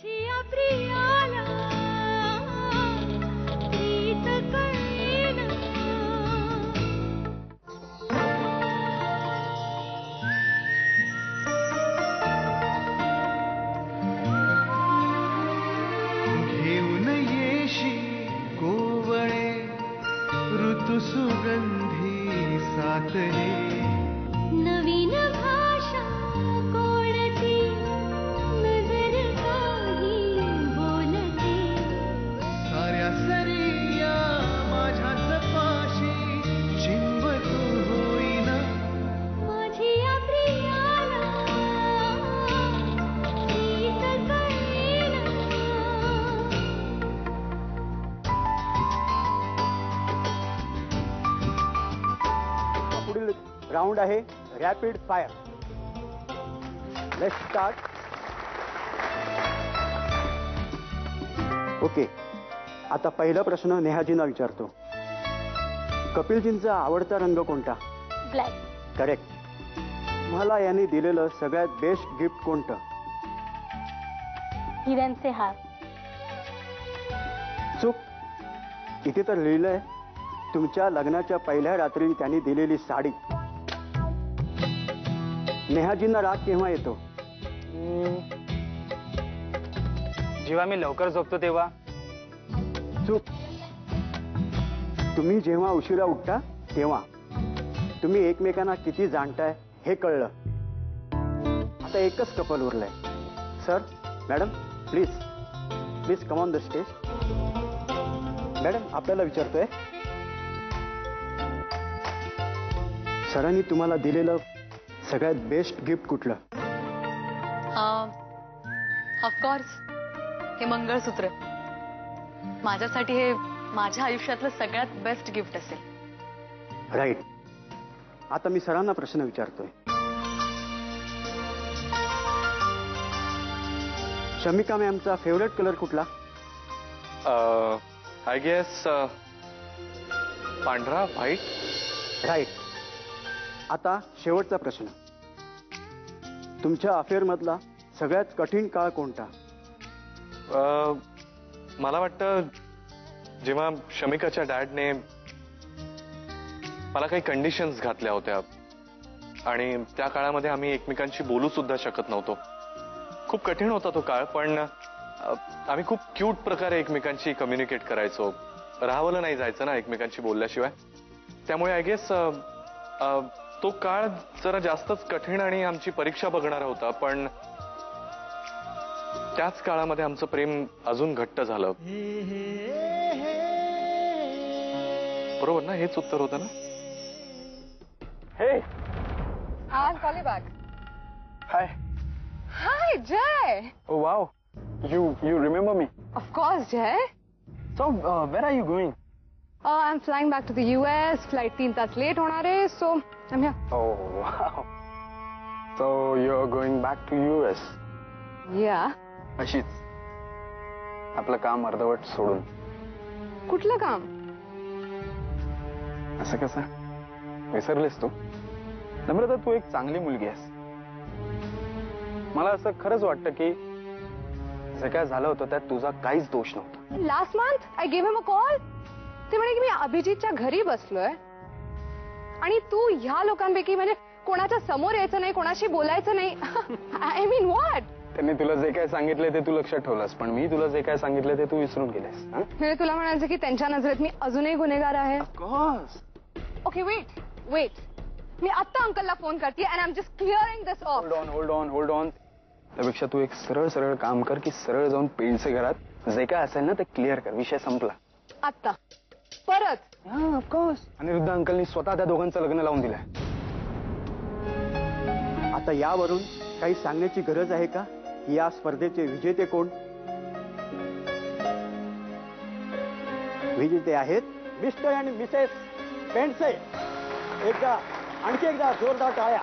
घेऊन येशी कोवळे ऋतू सुगंधी सातले नवीन भाषा कोणती नजर काही बोलते साऱ्या सरिया माझ्याच पाशी चिंब तू होईना माझी या प्रियाला गीत कळेना पुढील राऊंड आहे rapid fire. Let's start. Okay, आता पहिला प्रश्न नेहाजींना विचारतो. कपिलजींचा आवडता रंग कोणता? ब्लॅक. करेक्ट. तुम्हाला यांनी दिलेलं सगळ्यात बेस्ट गिफ्ट कोणतं? हिऱ्यांचे हार. चूक. इथे तर लिहिलंय तुमच्या लग्नाच्या पहिल्या रात्री त्यांनी दिलेली साडी. नेहाजींना राग केव्हा येतो? जेव्हा मी लवकर झोपतो तेव्हा. चूक. तुम्ही जेव्हा उशिरा उठता तेव्हा. तुम्ही एकमेकांना किती जाणताय हे कळलं. आता एकच कपल उरलंय. Sir, madam, please please come on the stage. Madam, आपल्याला विचारतोय, सरांनी तुम्हाला दिलेलं सगळ्यात बेस्ट गिफ्ट कुठलं? ऑफकोर्स हे मंगळसूत्र. माझ्यासाठी हे माझ्या आयुष्यातलं सगळ्यात बेस्ट गिफ्ट असेल. राईट. आता मी सरांना प्रश्न विचारतोय. शमिका मॅमचा फेवरेट कलर कुठला? आय गेस पांढरा, व्हाईट. राईट. आता शेवटचा प्रश्न. तुमच्या अफेअर मधला सगळ्यात कठीण काळ कोणता? मला वाटतं जेव्हा शमिकाच्या डॅडने मला काही कंडिशन्स घातल्या होत्या आणि त्या काळामध्ये आम्ही एकमेकांशी बोलू सुद्धा शकत नव्हतो. खूप कठीण होता तो काळ, पण आम्ही खूप क्यूट प्रकारे एकमेकांशी कम्युनिकेट करायचो. राहावलं नाही जायचं ना एकमेकांशी बोलल्याशिवाय. त्यामुळे आय गेस तो काळ जरा जास्तच कठीण आणि आमची परीक्षा बघणारा होता, पण त्याच काळामध्ये आमचं प्रेम अजून घट्ट झालं. बरोबर ना? हेच उत्तर होतं ना? हे, I'll call you back. Hi. Hi, Jay. Oh wow, you remember me? Of course, Jay. So where are you going? I'm flying back to the US. Flight 3 तास late होणार आहे, so I'm here. Oh wow. So you're going back to US? Yeah. अशीच आपलं काम अर्धवट सोडून. कुठलं काम? असं कसं विसरलीस तू? नम्रता, तू एक चांगली मुलगी आहेस. मला असं खरंच वाटतं की जे काय झालं होतं त्यात तुझा काहीच दोष नव्हता. Last month I gave him a call. ते म्हणे की मी अभिजितच्या घरी बसलोय आणि तू ह्या लोकांपैकी म्हणजे कोणाच्या समोर यायचं नाही, कोणाशी बोलायचं नाही. I mean what? त्यांनी तुला जे काय सांगितले ते तू लक्षात ठेवलंस, पण मी तुला जे काय सांगितले ते तू विसरून गेलेस. म्हणजे तुला म्हणायचं की त्यांच्या नजरेत मी अजूनही गुन्हेगार आहे? ऑफकोर्स. Okay, wait. मी आत्ता अंकलला फोन करते and I am just clearing this off. Hold on. त्यापेक्षा तू एक सरळ काम कर की सरळ जाऊन पेंडचे घरात जे काय असेल ना ते क्लिअर कर. विषय संपला. आत्ता परत? ऑफकोर्स. अनिरुद्ध अंकलनी स्वतः त्या दोघांचं लग्न लावून दिलंय. आता यावरून काही सांगण्याची गरज आहे का? या स्पर्धेचे विजेते कोण? विजेते आहेत मिस्टर आणि मिसेस पेंडसे. आणखी एकदा जोरदार टाळ्या.